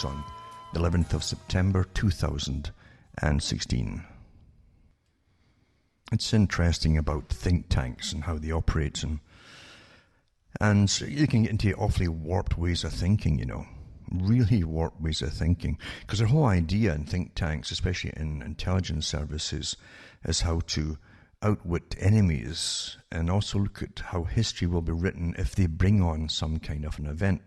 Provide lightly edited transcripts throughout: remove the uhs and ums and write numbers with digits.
Eugenics on the 11th of September 2016. It's interesting about think tanks and how they operate, and you can get into awfully warped ways of thinking, really warped ways of thinking, because their whole idea in think tanks, especially in intelligence services, is how to outwit enemies and also look at how history will be written if they bring on some kind of an event.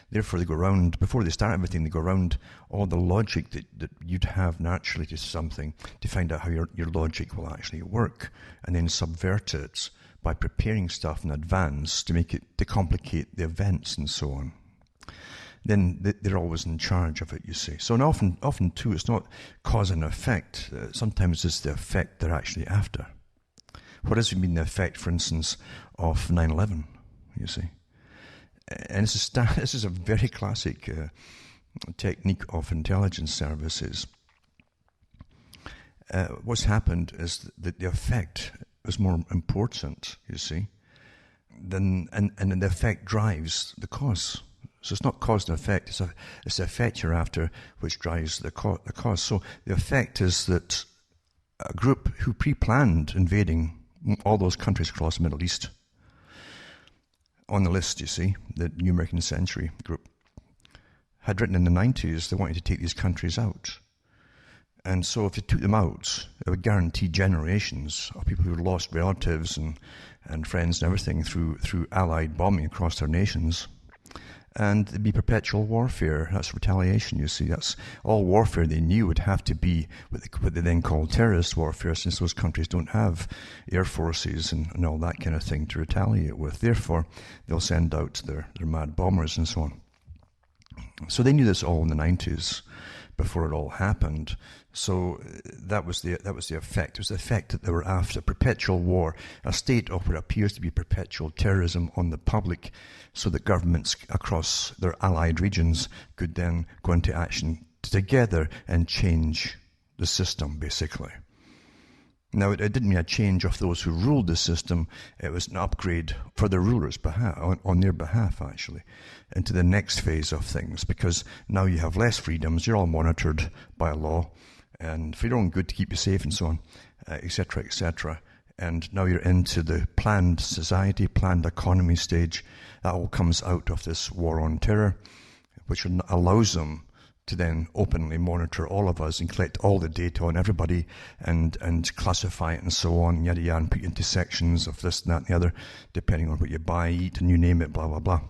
Therefore, they go around, before they start everything, they go around all the logic that you'd have naturally to something to find out how your logic will actually work, and then subvert it by preparing stuff in advance to complicate the events and so on. Then they're always in charge of it, you see. So often too, it's not cause and effect. Sometimes it's the effect they're actually after. What has been the effect, for instance, of 9/11, you see? And this is a very classic technique of intelligence services. What's happened is that the effect is more important, you see, and the effect drives the cause. So it's not cause and effect, it's the effect you're after which drives the cause. So the effect is that a group who pre-planned invading all those countries across the Middle East, on the list, you see, the New American Century group, had written in the 90s they wanted to take these countries out. And so if they took them out, it would guarantee generations of people who had lost relatives and friends and everything through Allied bombing across their nations. And there'd be perpetual warfare. That's retaliation, you see. That's all warfare they knew would have to be what they then call terrorist warfare, since those countries don't have air forces and all that kind of thing to retaliate with. Therefore, they'll send out their mad bombers and so on. So they knew this all in the 90s before it all happened. So that was the effect. It was the effect that they were after. Perpetual war, a state of what appears to be perpetual terrorism on the public, so that governments across their allied regions could then go into action together and change the system, basically. Now, it didn't mean a change of those who ruled the system. It was an upgrade for the rulers' behalf, on their behalf, actually, into the next phase of things, because now you have less freedoms. You're all monitored by law, and for your own good, to keep you safe and so on, etc., etc. And now you're into the planned society, planned economy stage. That all comes out of this war on terror, which allows them to then openly monitor all of us and collect all the data on everybody and classify it and so on, yada yada, and put into sections of this and that and the other, depending on what you buy, eat, and you name it, blah, blah, blah.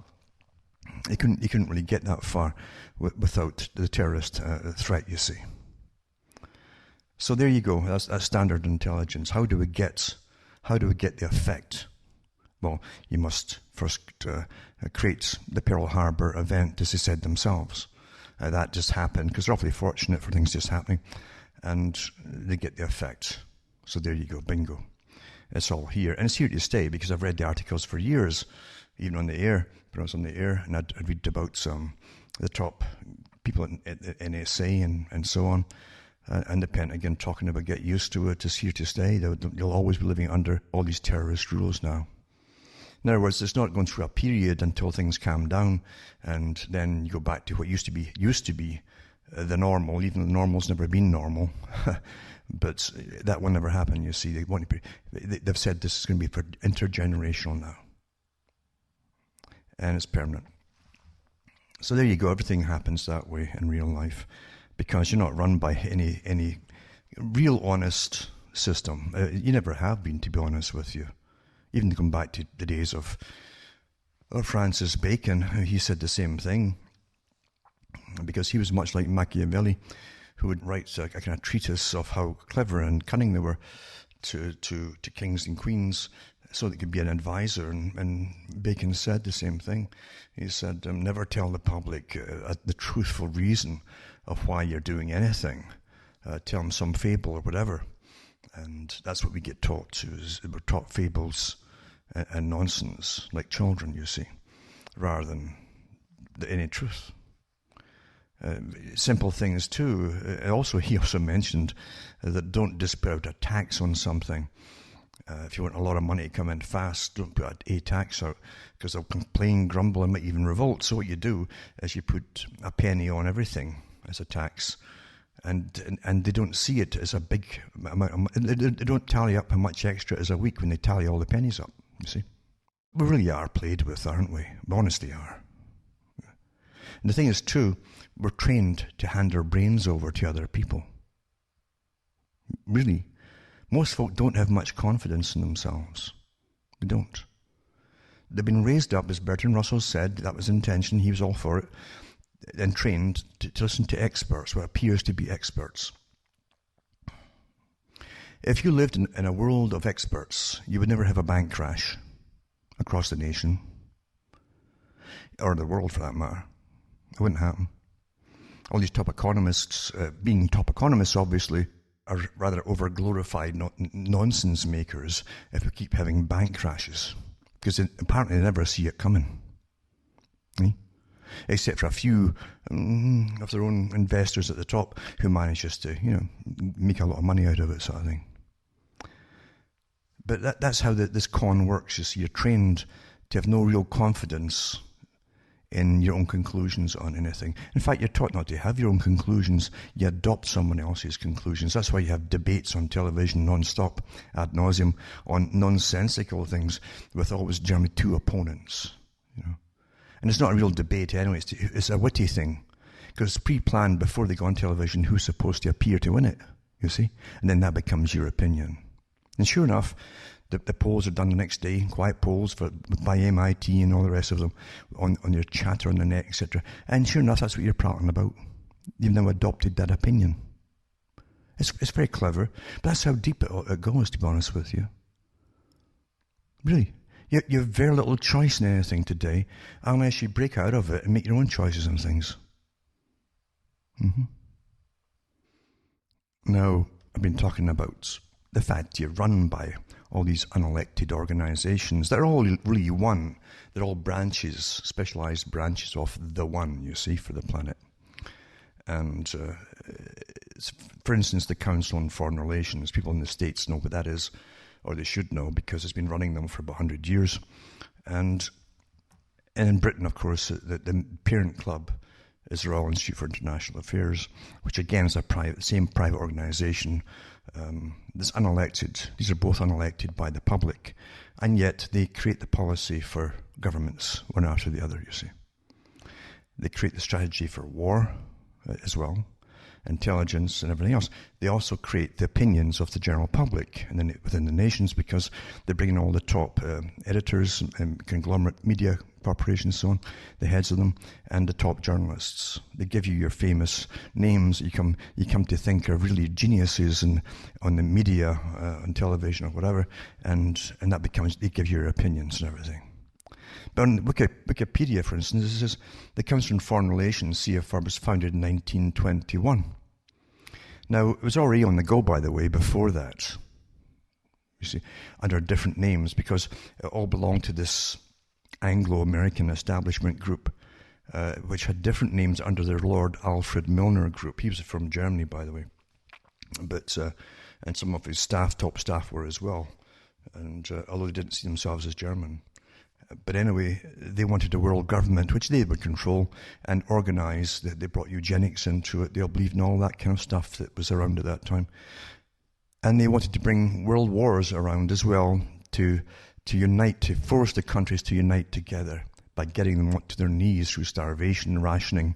You couldn't really get that far without the terrorist threat, you see. So there you go. That's standard intelligence. How do we get the effect? Well, you must first create the Pearl Harbor event, as they said themselves. That just happened because they're awfully fortunate for things just happening, and they get the effect. So there you go, bingo. It's all here, and it's here to stay, because I've read the articles for years, even on the air. When I was on the air, and I'd read about the top people at the NSA and so on, and the Pentagon talking about get used to it. It's here to stay. You'll always be living under all these terrorist rules now. In other words, it's not going through a period until things calm down, and then you go back to what used to be the normal. Even the normal's never been normal, but that will never happen. You see, they've said this is going to be for intergenerational now, and it's permanent. So there you go. Everything happens that way in real life, because you're not run by any real honest system. You never have been, to be honest with you. Even to come back to the days of Francis Bacon, he said the same thing, because he was much like Machiavelli, who would write a kind of treatise of how clever and cunning they were to kings and queens, so they could be an advisor. And Bacon said the same thing. He said, never tell the public the truthful reason of why you're doing anything. Tell them some fable or whatever. And that's what we get taught to. We're taught fables and nonsense like children, you see, rather than any truth. Simple things too. He also mentioned that don't disparage a tax on something. If you want a lot of money to come in fast, don't put a tax out, because they'll complain, grumble, and might even revolt. So what you do is you put a penny on everything as a tax, and they don't see it as a big amount. They don't tally up how much extra it is a week when they tally all the pennies up, you see. We really are played with, aren't we? We honestly are. And the thing is, too, we're trained to hand our brains over to other people. Really. Most folk don't have much confidence in themselves. They don't. They've been raised up, as Bertrand Russell said, that was intention, he was all for it, and trained to listen to experts, what appears to be experts. If you lived in a world of experts, you would never have a bank crash across the nation, or the world for that matter. It wouldn't happen. All these top economists, being top economists obviously, are rather over-glorified nonsense makers if we keep having bank crashes, because apparently they never see it coming. Except for a few of their own investors at the top who manages to, make a lot of money out of it, sort of thing. But that's how this con works. You see, you're trained to have no real confidence in your own conclusions on anything. In fact, you're taught not to have your own conclusions. You adopt someone else's conclusions. That's why you have debates on television non-stop, ad nauseum, on nonsensical things with always generally two opponents. And it's not a real debate anyway. It's a witty thing, because it's pre-planned before they go on television who's supposed to appear to win it, you see? And then that becomes your opinion. And sure enough, the polls are done the next day, quiet polls by MIT and all the rest of them, on your chat or on the net, etc. And sure enough, that's what you're prattling about. You've now adopted that opinion. It's very clever, but that's how deep it goes, to be honest with you. Really. You have very little choice in anything today, unless you break out of it and make your own choices on things. Now, I've been talking about the fact you're run by all these unelected organizations. They're all really one. They're all branches, specialized branches of the one, you see, for the planet. And, for instance, the Council on Foreign Relations, people in the States know what that is, or they should know, because it's been running them for about 100 years. And in Britain, of course, the parent club is the Royal Institute for International Affairs, which again is same private organization. This unelected, these are both unelected by the public, and yet they create the policy for governments one after the other, you see. They create the strategy for war as well, intelligence and everything else. They also create the opinions of the general public and then within the nations, because they bring in all the top editors and conglomerate media corporations, so on, the heads of them, and the top journalists. They give you your famous names you come to think are really geniuses on the media, on television or whatever, and that becomes, they give you your opinions and everything. But on Wikipedia, for instance, it says the Council on Foreign Relations, CFR, was founded in 1921. Now, it was already on the go, by the way, before that, you see, under different names, because it all belonged to this Anglo-American establishment group, which had different names under their Lord Alfred Milner group. He was from Germany, by the way. But and some of his top staff were as well, and although they didn't see themselves as German. But anyway, they wanted a world government, which they would control and organise. They brought eugenics into it. They all believed in all that kind of stuff that was around at that time. And they wanted to bring world wars around as well, to unite, to force the countries to unite together by getting them to their knees through starvation, rationing,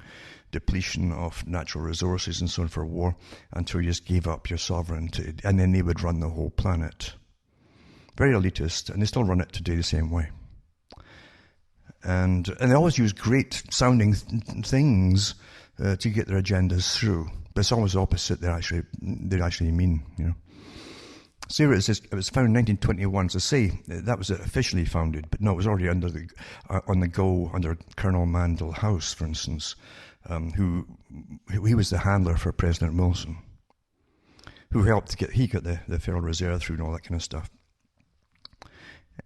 depletion of natural resources and so on for war, until you just gave up your sovereignty. And then they would run the whole planet. Very elitist, and they still run it today the same way. And they always use great sounding things to get their agendas through, but it's always the opposite. They actually mean, you know. See what it says. It was founded in 1921. So say that was officially founded, but no, it was already on the go under Colonel Mandel Haass, for instance, who he was the handler for President Wilson, who helped get the Federal Reserve through and all that kind of stuff.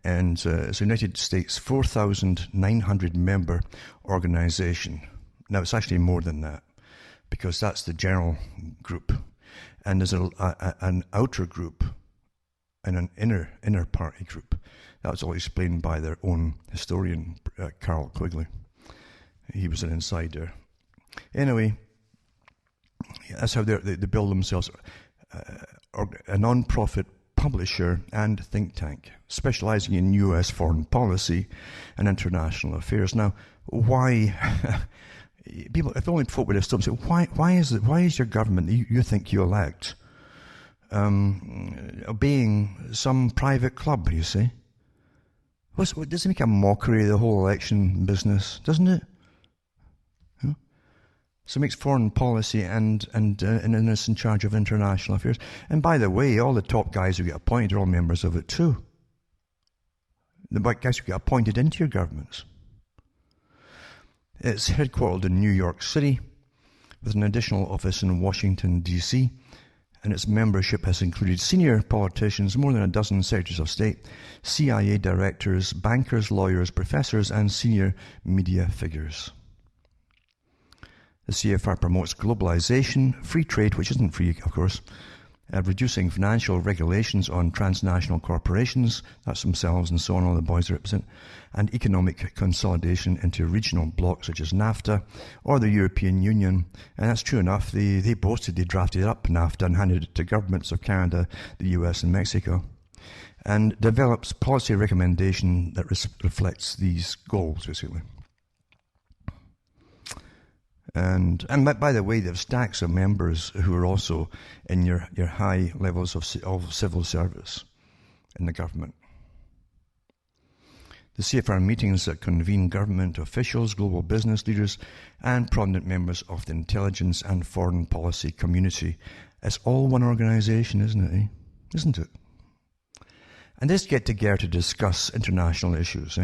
And it's a United States 4,900 member organization. Now it's actually more than that, because that's the general group, and there's an outer group in an inner party group. That was all explained by their own historian, Carl Quigley. He was an insider. Anyway, that's how they build themselves. A non-profit publisher and think tank specializing in U.S. foreign policy and international affairs. Now, why? People, if only folk would have stopped and said, why is your government that you think you elect obeying some private club, you see? Does it make a mockery of the whole election business, doesn't it? So it makes foreign policy and it's in charge of international affairs. And by the way, all the top guys who get appointed are all members of it too. The guys who get appointed into your governments. It's headquartered in New York City with an additional office in Washington, D.C., and its membership has included senior politicians, more than a dozen secretaries of state, CIA directors, bankers, lawyers, professors, and senior media figures. The CFR promotes globalization, free trade, which isn't free, of course, reducing financial regulations on transnational corporations, that's themselves and so on, all the boys represent, and economic consolidation into regional blocs such as NAFTA or the European Union. And that's true enough. They boasted they drafted up NAFTA and handed it to governments of Canada, the US and Mexico, and develops policy recommendation that reflects these goals, basically. And by the way, they have stacks of members who are also in your high levels of civil service in the government. The CFR meetings that convene government officials, global business leaders, and prominent members of the intelligence and foreign policy community. It's all one organization, isn't it? Isn't it? And they just get together to discuss international issues,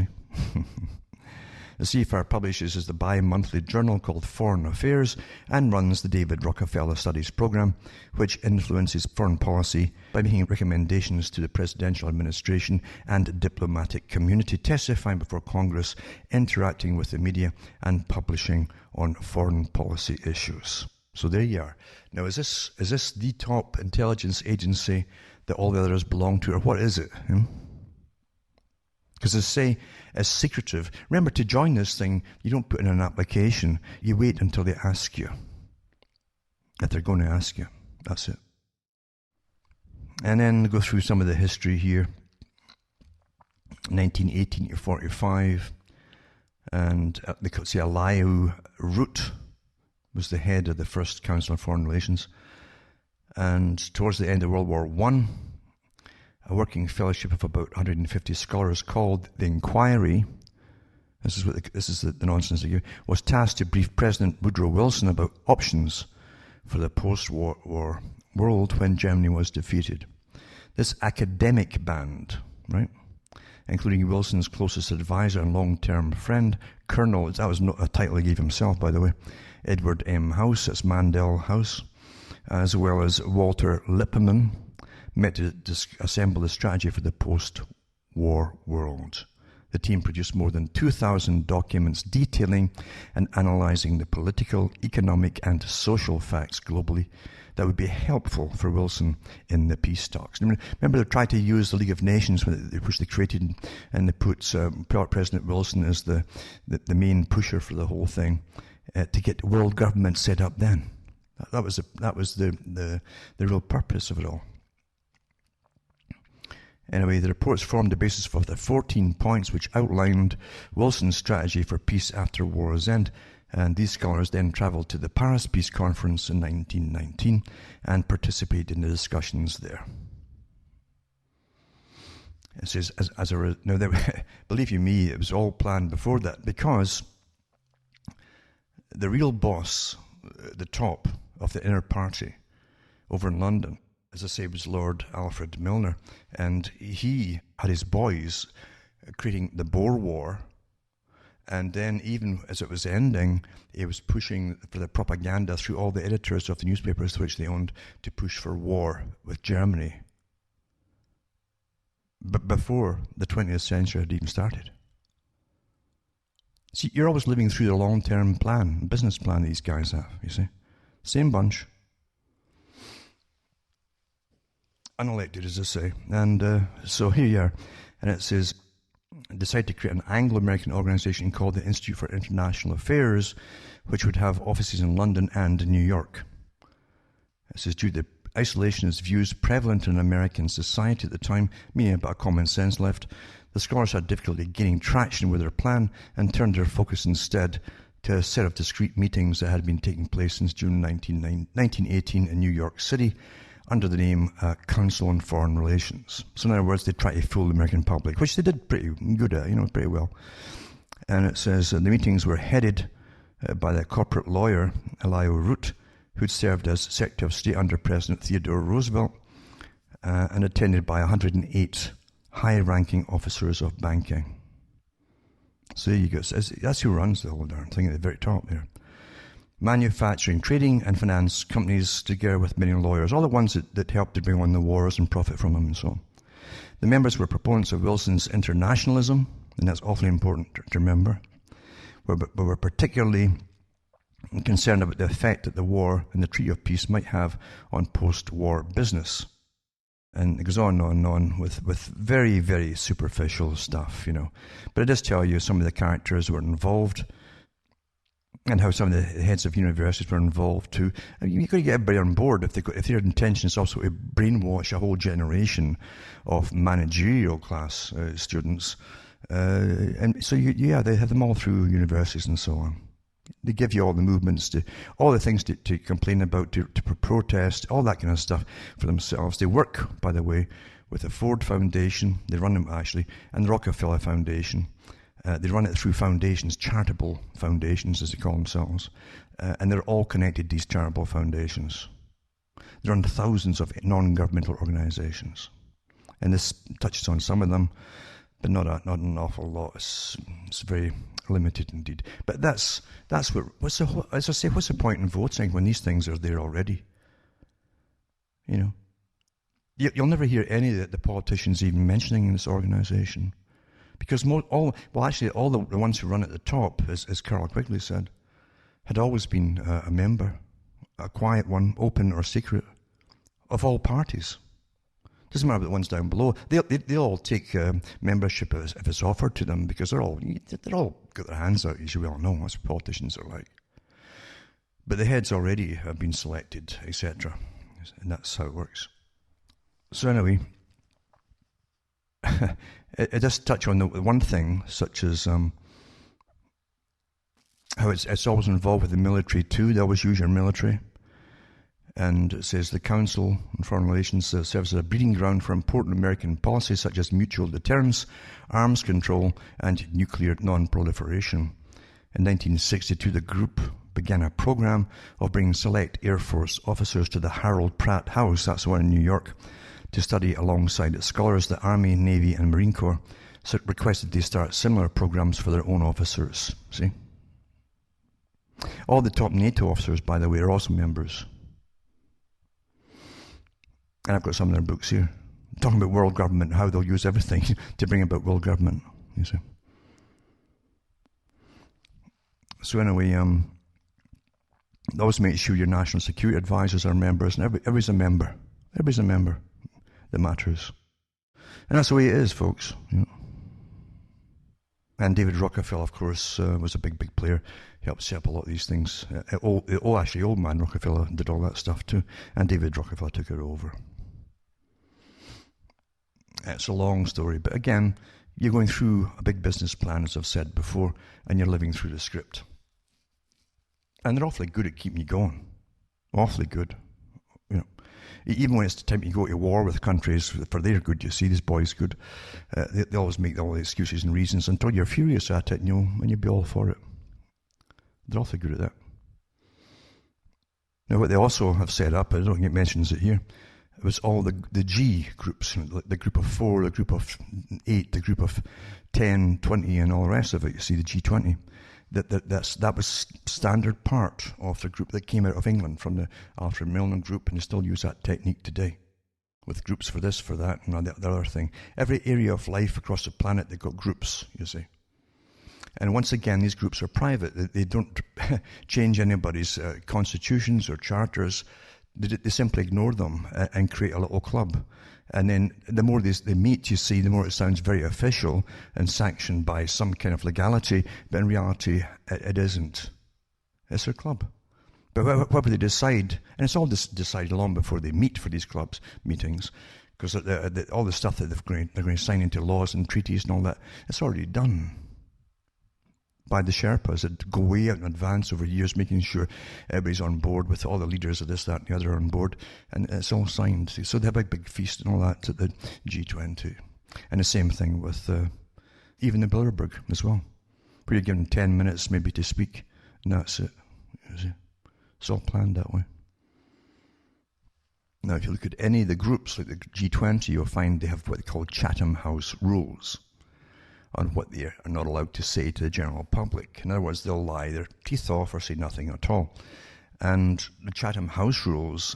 The CFR publishes the bi-monthly journal called Foreign Affairs and runs the David Rockefeller Studies Program, which influences foreign policy by making recommendations to the presidential administration and diplomatic community, testifying before Congress, interacting with the media, and publishing on foreign policy issues. So there you are. Now, is this the top intelligence agency that all the others belong to, or what is it? Because they say it's secretive. Remember, to join this thing, you don't put in an application. You wait until they ask you. If they're going to ask you. That's it. And then go through some of the history here. 1918 to 45. And they could say Elihu Root was the head of the first Council on Foreign Relations. And towards the end of World War I, a working fellowship of about 150 scholars called the Inquiry, this is the nonsense again, was tasked to brief President Woodrow Wilson about options for the post-war world when Germany was defeated. This academic band, right, including Wilson's closest advisor and long-term friend, Colonel, that was not a title he gave himself, by the way, Edward M. Haass, that's Mandel House, as well as Walter Lippmann, met to assemble a strategy for the post-war world. The team produced more than 2,000 documents detailing and analyzing the political, economic, and social facts globally that would be helpful for Wilson in the peace talks. Remember, they tried to use the League of Nations, which they created, and they put President Wilson as the main pusher for the whole thing to get world government set up then. That was the real purpose of it all. Anyway, the reports formed the basis for the 14 points which outlined Wilson's strategy for peace after war's end. And these scholars then travelled to the Paris Peace Conference in 1919 and participated in the discussions there. It says, believe you me, it was all planned before that, because the real boss, the top of the inner party over in London, as I say, was Lord Alfred Milner, and he had his boys creating the Boer War, and then even as it was ending, he was pushing for the propaganda through all the editors of the newspapers which they owned to push for war with Germany. But before the 20th century had even started. See, you're always living through the long-term plan, business plan these guys have, you see. Same bunch. Unelected, as I say. And so here you are. And it says, decided to create an Anglo-American organisation called the Institute for International Affairs, which would have offices in London and New York. It says, due to the isolationist views prevalent in American society at the time, meaning a bit of common sense left, the scholars had difficulty gaining traction with their plan and turned their focus instead to a set of discrete meetings that had been taking place since June 1918 in New York City under the name Council on Foreign Relations. So in other words, they tried to fool the American public, which they did pretty good at, pretty well. And it says the meetings were headed by the corporate lawyer, Elihu Root, who'd served as Secretary of State under President Theodore Roosevelt, and attended by 108 high-ranking officers of banking. So there you go. That's who runs the whole darn thing at the very top there. Manufacturing, trading, and finance companies, together with many lawyers, all the ones that helped to bring on the wars and profit from them and so on. The members were proponents of Wilson's internationalism, and that's awfully important to remember, but were particularly concerned about the effect that the war and the Treaty of Peace might have on post-war business. And it goes on and on with very, very superficial stuff, But it does tell you some of the characters were involved and how some of the heads of universities were involved too. You've got to get everybody on board if their intention is also to brainwash a whole generation of managerial class students. And so, they have them all through universities and so on. They give you all the movements, all the things to complain about, to protest, all that kind of stuff for themselves. They work, by the way, with the Ford Foundation. They run them, actually, and the Rockefeller Foundation. They run it through foundations, charitable foundations, as they call themselves. And they're all connected, these charitable foundations. They run thousands of non-governmental organizations. And this touches on some of them, but not an awful lot. It's very limited indeed. But that's what's the point in voting when these things are there already? You'll never hear any of the politicians even mentioning this organization, because all the ones who run at the top, as Carol Quigley said, had always been a member, a quiet one, open or secret, of all parties. Doesn't matter about the ones down below. They'll all take membership if it's offered to them, because they're all got their hands out, as you well know. That's what politicians are like. But the heads already have been selected, etc. And that's how it works. So anyway, it does touch on the one thing, such as how it's always involved with the military too. They always use your military. And it says the Council on Foreign Relations serves as a breeding ground for important American policies such as mutual deterrence, arms control, and nuclear non-proliferation. In 1962, the group began a program of bringing select Air Force officers to the Harold Pratt House, that's the one in New York, to study alongside its scholars. The Army, Navy, and Marine Corps requested they start similar programs for their own officers. See? All the top NATO officers, by the way, are also members. And I've got some of their books here, talking about world government, how they'll use everything to bring about world government, you see. So anyway, always make sure your national security advisors are members, and everybody's a member. Everybody's a member that matters. And that's the way it is, folks. And David Rockefeller, of course, was a big player. He helped set up a lot of these things. Actually, old man Rockefeller did all that stuff too, and David Rockefeller took it over. It's a long story, but again, you're going through a big business plan, as I've said before, and you're living through the script. And they're awfully good at keeping you going. Awfully good. Even when it's time to go to war with countries for their good, you see, these boys good, they always make all the excuses and reasons until you're furious at it, and you'll be all for it. They're awfully good at that. Now, what they also have set up, I don't think it mentions it here, it was all the G groups, the group of 4, the group of 8, the group of 10, 20, and all the rest of it. You see, the G20. That was standard part of the group that came out of England from the Alfred Milner group, and they still use that technique today, with groups for this, for that, and the other thing. Every area of life across the planet, they've got groups, you see. And once again, these groups are private. They don't change anybody's constitutions or charters They simply ignore them and create a little club. And then the more they meet, you see, the more it sounds very official and sanctioned by some kind of legality, but in reality, it isn't. It's their club. But whatever they decide, and it's all decided long before they meet for these clubs meetings, because all the stuff that they're going to sign into laws and treaties and all that, it's already done by the Sherpas that go way out in advance over years, making sure everybody's on board with all the leaders of this, that, and the other on board, and it's all signed. So they have a big feast and all that at the G20. And the same thing with even the Bilderberg as well, where you're given 10 minutes maybe to speak, and that's it. It's all planned that way. Now, if you look at any of the groups like the G20, you'll find they have what they call Chatham House rules on what they are not allowed to say to the general public. In other words, they'll lie their teeth off or say nothing at all. And the Chatham House rules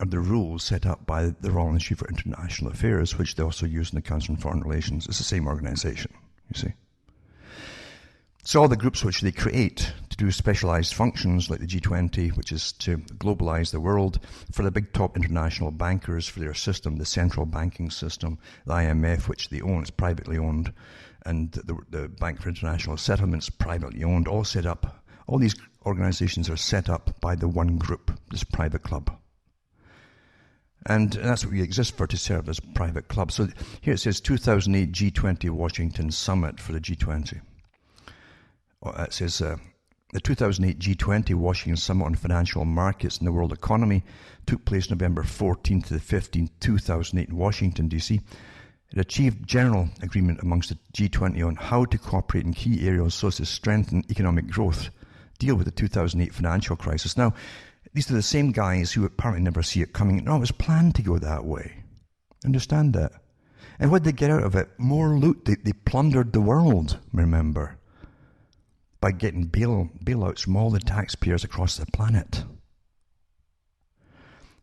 are the rules set up by the Royal Institute for International Affairs, which they also use in the Council on Foreign Relations. It's the same organization, you see. So all the groups which they create to do specialized functions like the G20, which is to globalize the world, for the big top international bankers, for their system, the central banking system, the IMF, which they own, it's privately owned, and the Bank for International Settlements, privately owned, all set up. All these organizations are set up by the one group, this private club. And that's what we exist for, to serve as private clubs. So here it says 2008 G20 Washington Summit for the G20. It says the 2008 G20 Washington Summit on Financial Markets and the World Economy took place November 14th to the 15th, 2008 in Washington, D.C. It achieved general agreement amongst the G20 on how to cooperate in key areas so as to strengthen economic growth, deal with the 2008 financial crisis. Now, these are the same guys who apparently never see it coming. No, it was planned to go that way. Understand that. And what did they get out of it? More loot. They plundered the world, remember, by getting bailouts from all the taxpayers across the planet.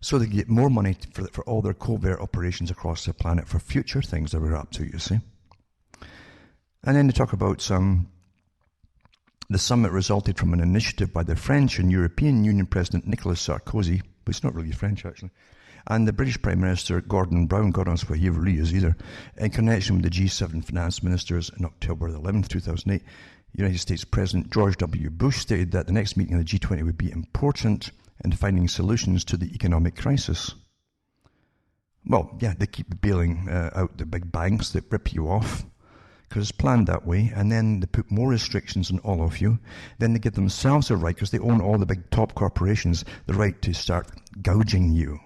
So they get more money for all their covert operations across the planet for future things that we're up to, you see. And then they talk about the summit resulted from an initiative by the French and European Union President Nicolas Sarkozy, but it's not really French actually, and the British Prime Minister Gordon Brown, God knows what he really is either, in connection with the G7 finance ministers in October 11th, 2008. United States President George W. Bush stated that the next meeting of the G20 would be important in finding solutions to the economic crisis. Well, yeah, they keep bailing out the big banks that rip you off, because it's planned that way, and then they put more restrictions on all of you. Then they give themselves a right, because they own all the big top corporations, the right to start gouging you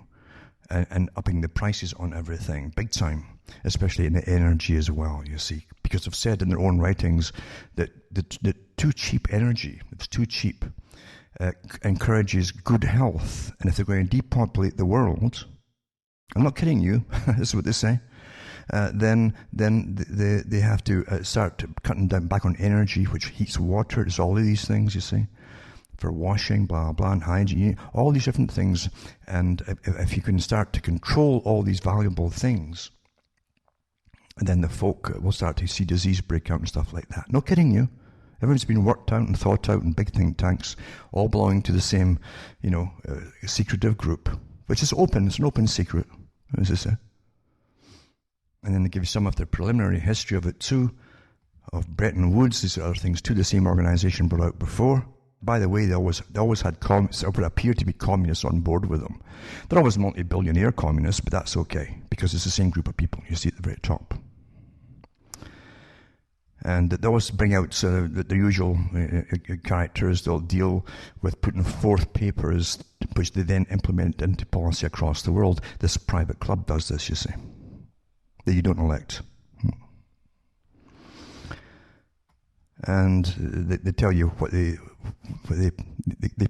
and upping the prices on everything, big time, especially in the energy as well, you see, because they've said in their own writings that the too cheap energy, it's too cheap, encourages good health, and if they're going to depopulate the world, I'm not kidding you, this is what they say, then they have to start cutting down back on energy, which heats water. It's all of these things, you see, for washing, blah, blah, and hygiene, all these different things. And if you can start to control all these valuable things, then the folk will start to see disease break out and stuff like that. No kidding you. Everything's been worked out and thought out in big think tanks, all belonging to the same, secretive group, which is open. It's an open secret, as I say. And then they give you some of the preliminary history of it too, of Bretton Woods, these other things too, the same organization brought out before. By the way, they always had communists, or would appear to be communists on board with them. They're always multi-billionaire communists, but that's okay, because it's the same group of people you see at the very top. And they always bring out the usual characters. They'll deal with putting forth papers, which they then implement into policy across the world. This private club does this, you see, that you don't elect. And they tell you what they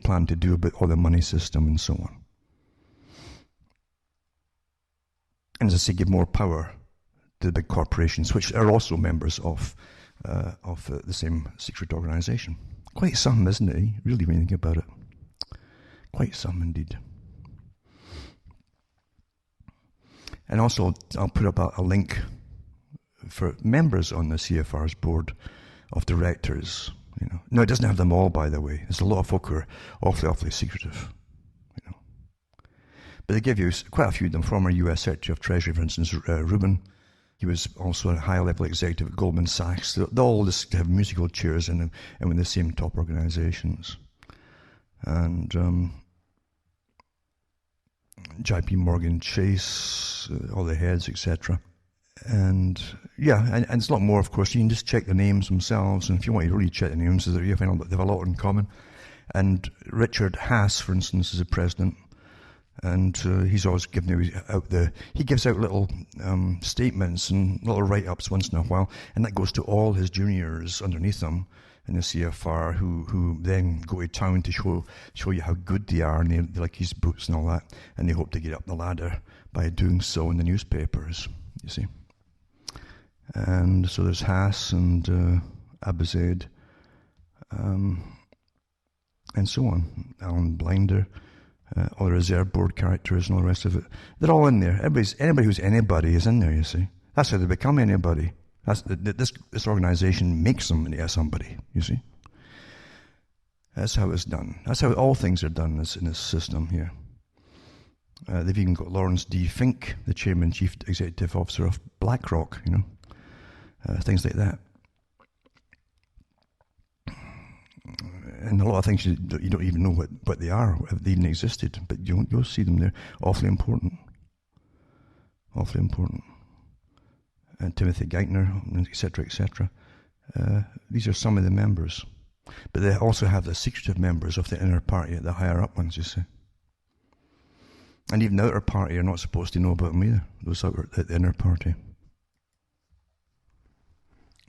plan to do about all the money system and so on. And as I say, give more power to the big corporations, which are also members of the same secret organization. Quite some, isn't it? Really, when you think about it. Quite some indeed. And also, I'll put up a link for members on the CFR's board of directors. No, it doesn't have them all, by the way. There's a lot of folk who are awfully secretive. But they give you quite a few of them. Former US Secretary of Treasury, for instance, Rubin. He was also a high-level executive at Goldman Sachs. They all just have musical chairs in them and with the same top organizations. And JP Morgan Chase, all the heads, etc. And yeah, and it's a lot more, of course. You can just check the names themselves, and if you want to really check the names, you find out that they have a lot in common. And Richard Haass, for instance, is the president, and he's always he gives out little statements and little write-ups once in a while, and that goes to all his juniors underneath him in the CFR, who then go to town to show you how good they are, and they like his books and all that, and they hope to get up the ladder by doing so in the newspapers, you see. And so there's Haass and Abazade, and so on, Alan Blinder, all the reserve board characters and all the rest of it. They're all in there. Anybody who's anybody is in there, you see. That's how they become anybody. This organization makes them into somebody, you see. That's how it's done. That's how all things are done in this system here. They've even got Lawrence D. Fink, the chairman, chief executive officer of BlackRock, things like that. And a lot of things you don't even know what they are, if they even existed, but you'll see them there. Awfully important. Awfully important. And Timothy Geithner, etc., etc. These are some of the members. But they also have the secretive members of the inner party, the higher up ones, you see. And even the outer party are not supposed to know about them either, those out at the inner party.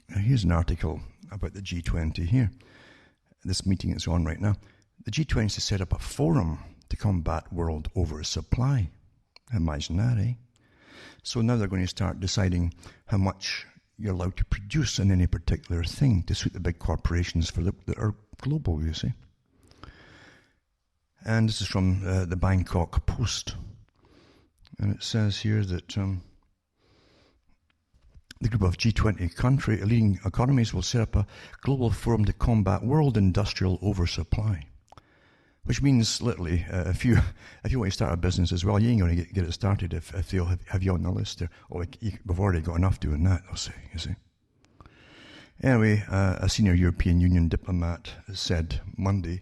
Now here's an article about the G20 here. This meeting is on right now. The G20 has set up a forum to combat world oversupply. Imagine that, eh? So now they're going to start deciding how much you're allowed to produce in any particular thing to suit the big corporations that are global, you see. And this is from the Bangkok Post. And it says here that the group of G20 leading economies will set up a global forum to combat world industrial oversupply. Which means, literally, if you want to start a business as well, you ain't going to get it started if they'll have you on the list there. Oh, we've already got enough doing that, they'll say, you see. Anyway, a senior European Union diplomat said Monday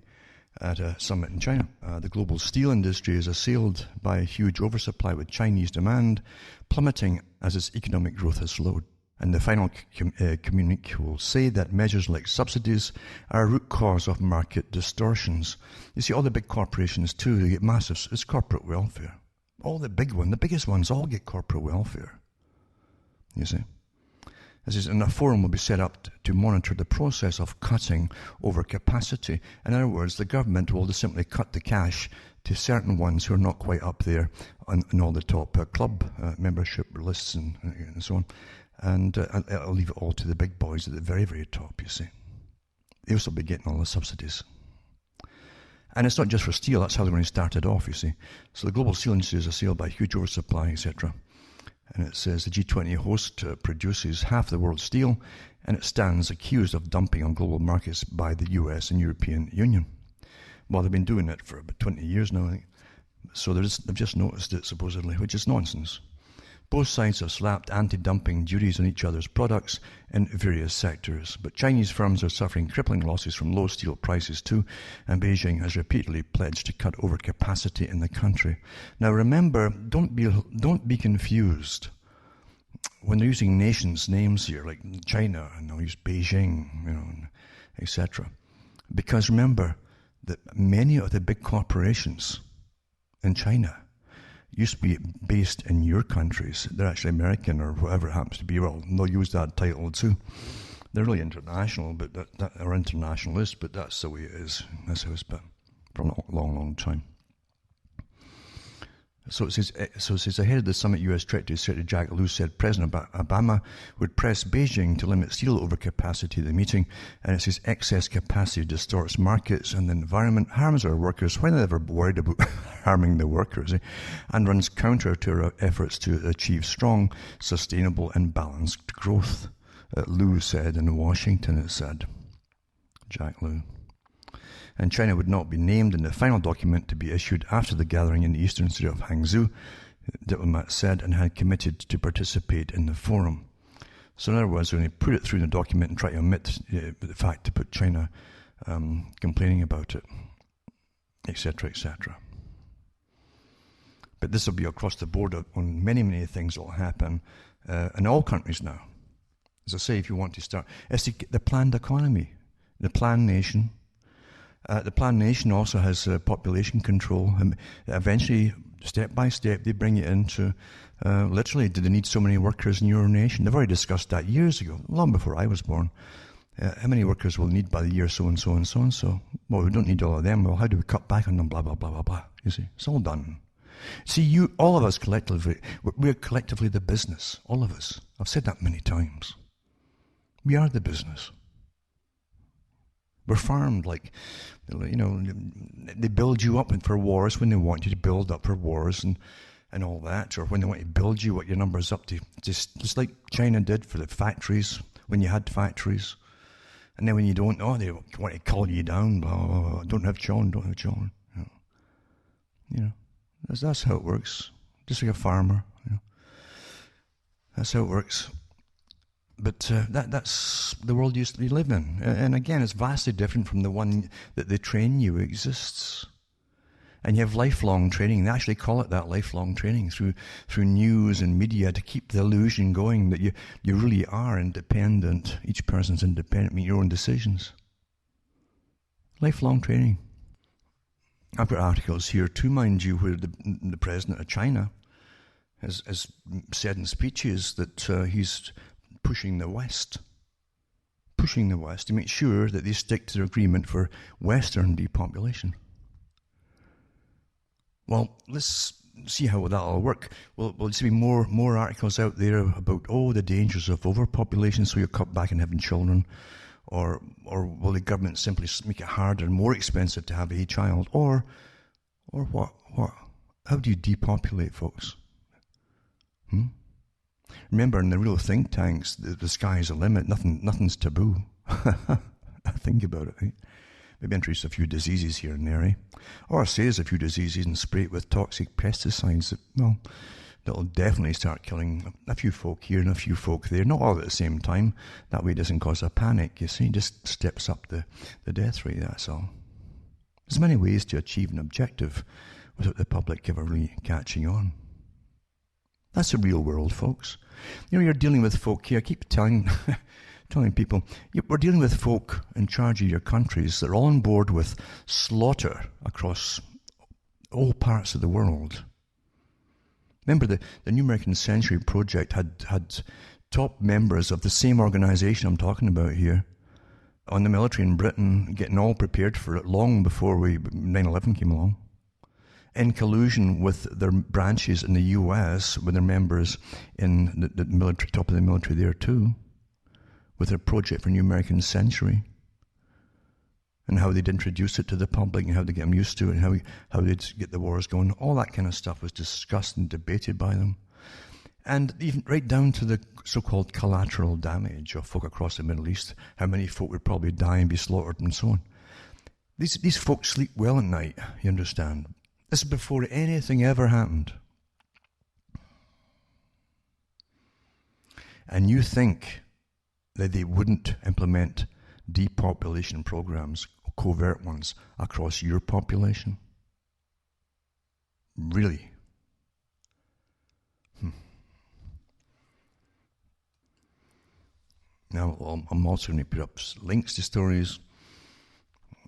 at a summit in China, the global steel industry is assailed by a huge oversupply, with Chinese demand plummeting as its economic growth has slowed. And the final communique will say that measures like subsidies are a root cause of market distortions. You see, all the big corporations too, they get massive, it's corporate welfare. All the biggest ones all get corporate welfare. You see. And a forum will be set up to monitor the process of cutting overcapacity. In other words, the government will just simply cut the cash to certain ones who are not quite up there on all the top club membership lists and so on. And I'll leave it all to the big boys at the very, very top, you see. They'll still be getting all the subsidies. And it's not just for steel, that's how they're going to start it off, you see. So the global steel industry is assailed by huge oversupply, etc. And it says the G20 host produces half the world's steel, and it stands accused of dumping on global markets by the US and European Union. Well, they've been doing it for about 20 years now, I think. So they've just noticed it, supposedly, which is nonsense. Both sides have slapped anti-dumping duties on each other's products in various sectors. But Chinese firms are suffering crippling losses from low steel prices too, and Beijing has repeatedly pledged to cut overcapacity in the country. Now remember, don't be confused. When they're using nations' names here, like China, and they'll use Beijing, etc. Because remember that many of the big corporations in China used to be based in your countries. They're actually American or whatever it happens to be. Well, they'll use that title too. They're really international, or internationalist, but that's the way it is. That's how it's been for a long, long time. So it says ahead of the summit, U.S. Treasury Secretary Jack Lew said President Obama would press Beijing to limit steel overcapacity at the meeting, and it says excess capacity distorts markets and the environment, harms our workers. When are they ever worried about harming the workers? And runs counter to our efforts to achieve strong, sustainable and balanced growth. Lew said in Washington, it said. Jack Lew. and China would not be named in the final document to be issued after the gathering in the eastern city of Hangzhou, the diplomat said, and had committed to participate in the forum. So in other words, when they put it through in the document and try to omit the fact to put China complaining about it, etc., etc. But this will be across the board on many, many things that will happen in all countries now. As I say, if you want to start, it's the planned economy, the planned nation. The planned nation also has population control. And eventually, step by step, they bring it into, literally, do they need so many workers in your nation? They've already discussed that years ago, long before I was born. How many workers will need by the year so-and-so and so-and-so? Well, we don't need all of them. Well, how do we cut back on them? Blah, blah, blah, blah, blah. You see, it's all done. See, all of us collectively, we're collectively the business. All of us. I've said that many times. We are the business. We're farmed like, they build you up for wars when they want you to build up for wars and all that, or when they want to build you what your number's up to, just like China did for the factories, when you had factories. And then when you don't, they want to cull you down, blah, blah, blah. Don't have children. That's how it works. Just like a farmer. That's how it works. But that's the world used to be live in. And again, it's vastly different from the one that they train you exists. And you have lifelong training. They actually call it that, lifelong training, through news and media, to keep the illusion going that you really are independent. Each person's independent, make your own decisions. Lifelong training. I've got articles here too, mind you, where the president of China has said in speeches that he's pushing the West to make sure that they stick to their agreement for Western depopulation. Well, let's see how that'll work. Will see more articles out there about the dangers of overpopulation, so you're cut back on having children, or will the government simply make it harder and more expensive to have a child, or what? How do you depopulate, folks? Remember, in the real think tanks, the sky's the limit. Nothing's taboo. Think about it, right? Maybe introduce a few diseases here and there, eh? Or say there's a few diseases and spray it with toxic pesticides that'll definitely start killing a few folk here and a few folk there, not all at the same time. That way it doesn't cause a panic, you see. It just steps up the death rate, that's all. There's many ways to achieve an objective without the public ever really catching on. That's the real world, folks. You're dealing with folk here. I keep telling people, we're dealing with folk in charge of your countries that are all on board with slaughter across all parts of the world. Remember, the New American Century Project had top members of the same organization I'm talking about here on the military in Britain, getting all prepared for it long before 9/11 came along, in collusion with their branches in the US, with their members in the military, top of the military there too, with their project for New American Century, and how they'd introduce it to the public and how they get them used to it and how they'd get the wars going. All that kind of stuff was discussed and debated by them. And even right down to the so-called collateral damage of folk across the Middle East, how many folk would probably die and be slaughtered and so on. These folks sleep well at night, you understand. This is before anything ever happened. And you think that they wouldn't implement depopulation programs, covert ones, across your population? Really? Now, I'm also going to put up links to stories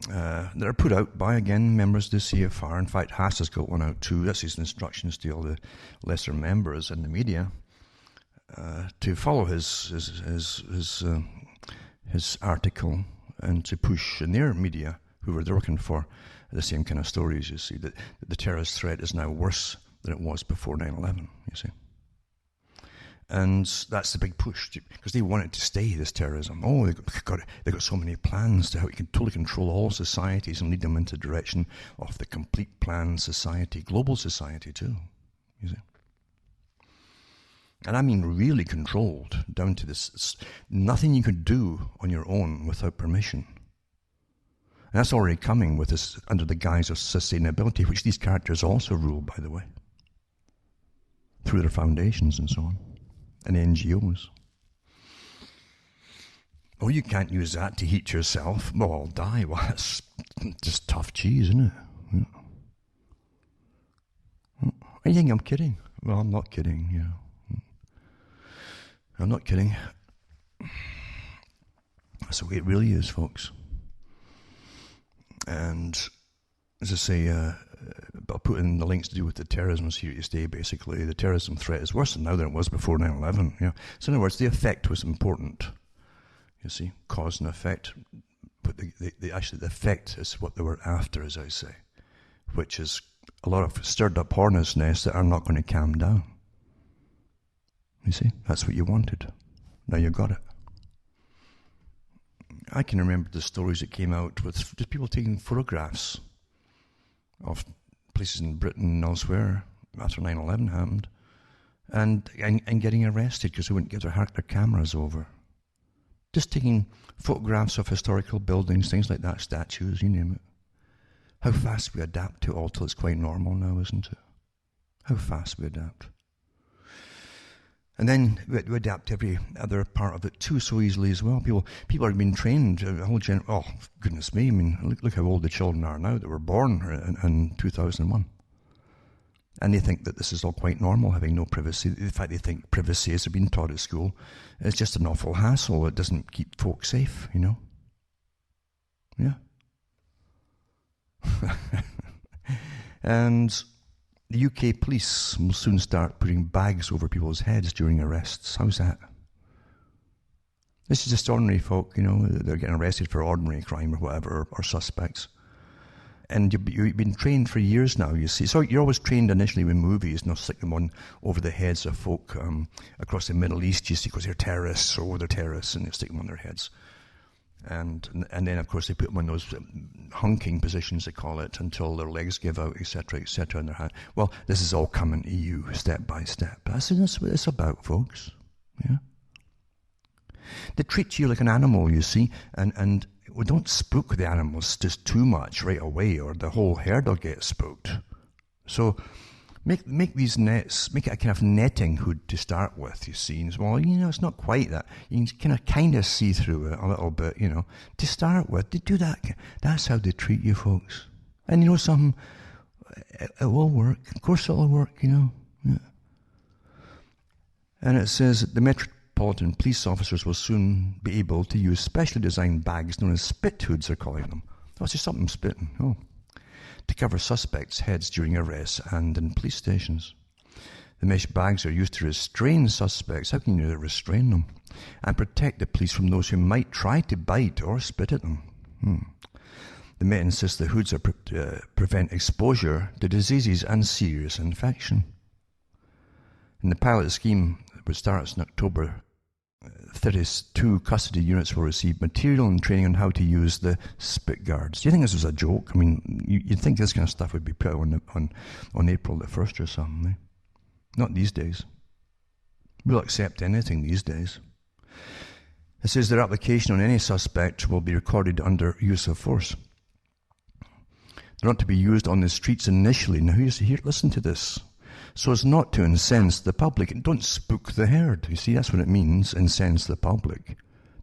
that are put out by, again, members of the CFR. In fact, Haass has got one out too. That's his instructions to all the lesser members in the media to follow his article and to push in their media, whoever they're working for, the same kind of stories, you see, that the terrorist threat is now worse than it was before 9/11, you see. And that's the big push, because they want it to stay, this terrorism. They've got so many plans to how you can totally control all societies and lead them into the direction of the complete planned society, global society too, you see. And I mean really controlled, down to this, nothing you could do on your own without permission. And that's already coming with this under the guise of sustainability, which these characters also rule, by the way, through their foundations and so on, and NGOs. Oh, you can't use that to heat yourself. Well, I'll die. Well, that's just tough cheese, isn't it? Yeah. You think I'm kidding? Well, I'm not kidding, you know. I'm not kidding. That's the way it really is, folks. And as I say, I'll put in the links to do with the terrorism here to stay, basically. The terrorism threat is worse now than it was before 9/11. You know? So in other words, the effect was important. You see, cause and effect. But actually the effect is what they were after, as I say, which is a lot of stirred up hornet's nests that are not going to calm down. You see, that's what you wanted. Now you got it. I can remember the stories that came out with just people taking photographs of places in Britain and elsewhere after 9/11 happened, and getting arrested because they wouldn't give their cameras over. Just taking photographs of historical buildings, things like that, statues, you name it. How fast we adapt to it all till it's quite normal now, isn't it? How fast we adapt. And then we adapt every other part of it too so easily as well. People are being trained, oh, goodness me, I mean, look how old the children are now that were born in 2001. And they think that this is all quite normal, having no privacy. In fact, they think privacy, as they've been taught at school, is just an awful hassle. It doesn't keep folks safe, you know? Yeah. And the UK police will soon start putting bags over people's heads during arrests. How's that? This is just ordinary folk, you know, they're getting arrested for ordinary crime or whatever, or suspects. And you've been trained for years now, you see. So you're always trained initially with movies, not stick them on over the heads of folk across the Middle East, you see, because they're terrorists, or they're terrorists, and they stick them on their heads. And then, of course, they put them in those hunking positions, they call it, until their legs give out, etc., in their hand. Well, this is all coming EU, step by step. That's what it's about, folks. Yeah. They treat you like an animal, you see, and we don't spook the animals just too much right away, or the whole herd will get spooked. So make these nets, make it a kind of netting hood to start with, you see. And well, you know, it's not quite that. You can kind of see through it a little bit, you know. To start with, they do that. That's how they treat you, folks. And you know something? It will work. Of course it'll work, you know. Yeah. And it says the Metropolitan Police officers will soon be able to use specially designed bags known as spit hoods, they're calling them. Oh, it's just something spitting. Oh. To cover suspects' heads during arrests and in police stations. The mesh bags are used to restrain suspects. How can you restrain them? And protect the police from those who might try to bite or spit at them. The Met insists the hoods are prevent exposure to diseases and serious infection. In the pilot scheme, which starts in October, 32 custody units will receive material and training on how to use the spit guards. Do you think this was a joke? I mean, you'd think this kind of stuff would be put on April the 1st or something. Eh? Not these days. We'll accept anything these days. It says their application on any suspect will be recorded under use of force. They're not to be used on the streets initially. Now, here, listen to this. So as not to incense the public. Don't spook the herd. You see, that's what it means, incense the public.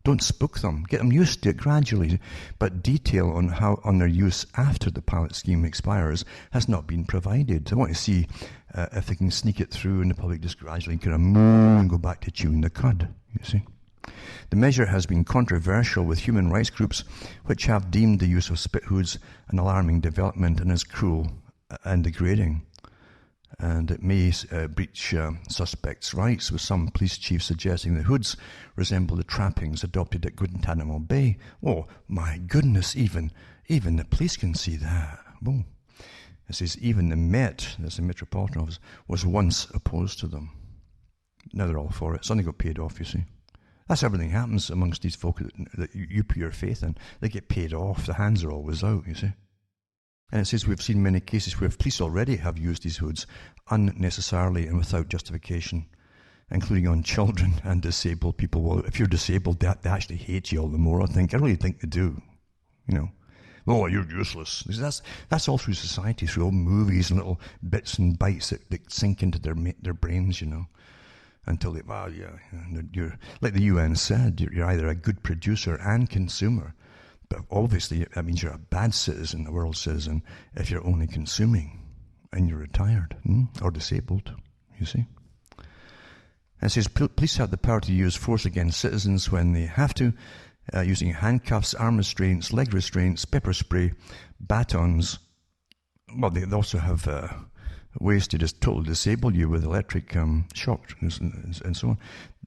Don't spook them. Get them used to it gradually. But detail on their use after the pilot scheme expires has not been provided. I want to see if they can sneak it through and the public just gradually kind of move and go back to chewing the cud, you see. The measure has been controversial with human rights groups which have deemed the use of spit hoods an alarming development and as cruel and degrading. And it may breach suspects' rights, with some police chiefs suggesting the hoods resemble the trappings adopted at Guantanamo Bay. Oh, my goodness, even the police can see that. Oh. It says even the Met, that's the Metropolitan Office, was once opposed to them. Now they're all for it. Something got paid off, you see. That's how everything happens amongst these folk that you put your faith in. They get paid off. The hands are always out, you see. And it says we've seen many cases where police already have used these hoods unnecessarily and without justification, including on children and disabled people. Well, if you're disabled, they actually hate you all the more, I think. I really think they do, you know. Oh, you're useless. That's all through society, through all movies and little bits and bites that sink into their brains, until they, well, yeah, you're like the UN said, you're either a good producer and consumer, but obviously that means you're a bad citizen, a world citizen, if you're only consuming and you're retired or disabled. You see. And it says police have the power to use force against citizens when they have to, using handcuffs, arm restraints, leg restraints, pepper spray, batons. Well, they also have ways to just totally disable you with electric shock and so on.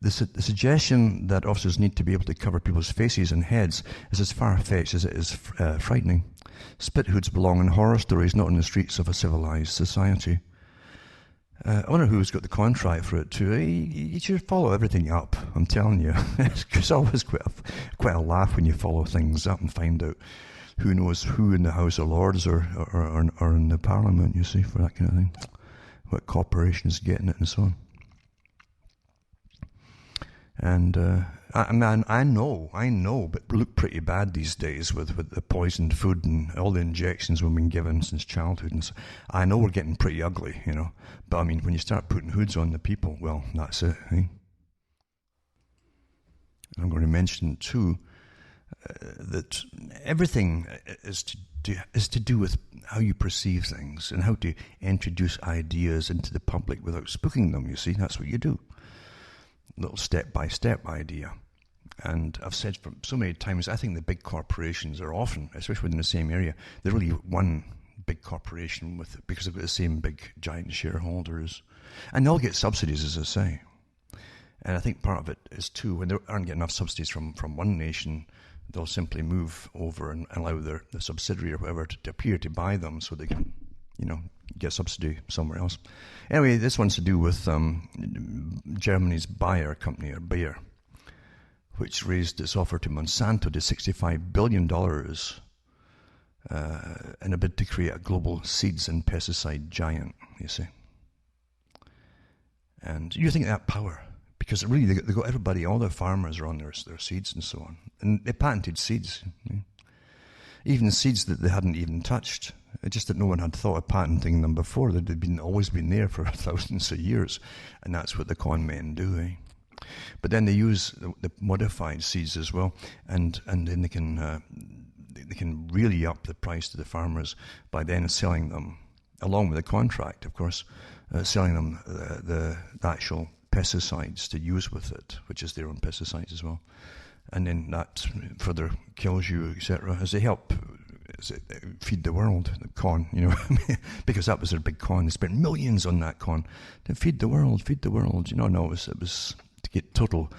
The suggestion that officers need to be able to cover people's faces and heads is as far-fetched as it is frightening. Spit hoods belong in horror stories, not in the streets of a civilized society. I wonder who's got the contract for it too. You should follow everything up, I'm telling you. It's always quite a laugh when you follow things up and find out who knows who in the House of Lords or in the Parliament, you see, for that kind of thing. What corporations getting it and so on. And I know, but look pretty bad these days with the poisoned food and all the injections we've been given since childhood. And so, I know we're getting pretty ugly, But I mean, when you start putting hoods on the people, well, that's it. Eh? I'm going to mention too that everything is to do with how you perceive things and how to introduce ideas into the public without spooking them. You see, that's what you do. Little step-by-step idea. And I've said for so many times, I think the big corporations are often, especially within the same area, they're really one big corporation because they've got the same big giant shareholders. And they'll get subsidies, as I say. And I think part of it is too, when they aren't getting enough subsidies from one nation, they'll simply move over and allow their subsidiary or whatever to appear to buy them so they can, get subsidy somewhere else. Anyway, this one's to do with Germany's Bayer company, or Bayer, which raised its offer to Monsanto to $65 billion in a bid to create a global seeds and pesticide giant, you see. And you think of that power, because really they got everybody, all the farmers are on their seeds and so on. And they patented seeds, even seeds that they hadn't even touched. It's just that no one had thought of patenting them before. They'd always been there for thousands of years, and that's what the con men do. Eh? But then they use the modified seeds as well, and then they can really up the price to the farmers by then selling them, along with the contract, of course, selling them the actual pesticides to use with it, which is their own pesticides as well. And then that further kills you, etc., as they help feed the world, the con, because that was their big con. They spent millions on that con to feed the world. No, it was to get total